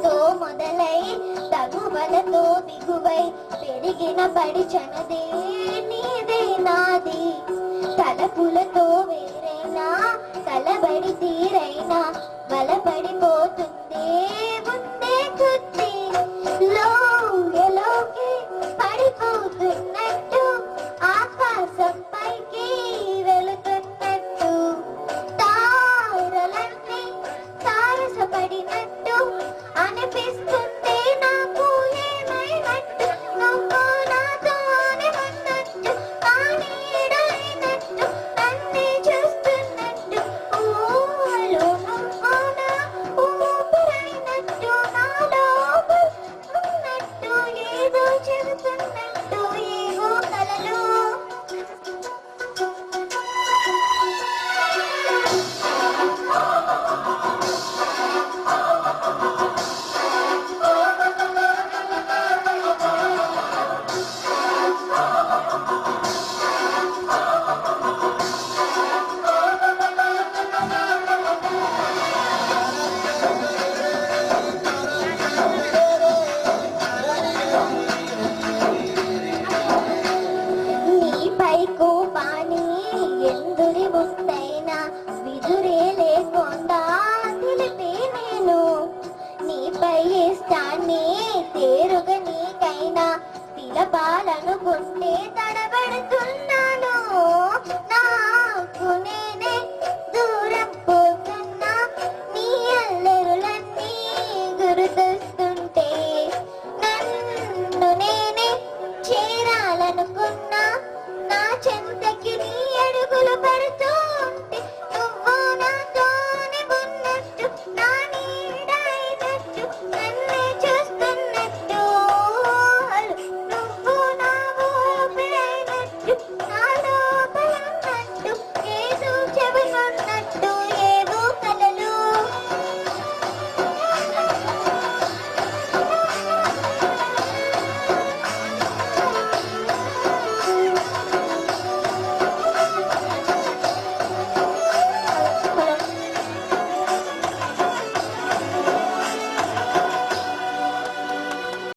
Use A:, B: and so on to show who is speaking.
A: తగువుతో మొదలై తగువలతో దిగువై పెరిగిన పడిచనదే నీదే నాది. తలపులతో వేరైనా తలబడి తీరైనా బలపడిపోతుందే ముందే కొద్ది లోకి పడిపోతున్నట్టు ఆకాశం పైకి వెళుతున్నట్టు తారలన్నీ తారసపడినట్టు అనిపిస్తుంది నాకు ఏమైనట్టు నువ్వు నాతోనే ఉన్నట్టు కానీ ఎడైనట్టు అన్నీ చూస్తున్నట్టు ఊహలో నువ్వునా ఊపిరైనట్టు నా లోపల ఉన్నట్టు ఏదో చెబుతున్నట్టు ఏవో కలలు. నీపై కోపాన్ని ఎందురి ముస్తైనా విదురే లేకుండా తెలిపే నేను నీపై ఇష్టాన్ని తేరుగా నీకైనా తెలపాలనుకుంటే తడబడుతున్నాను నా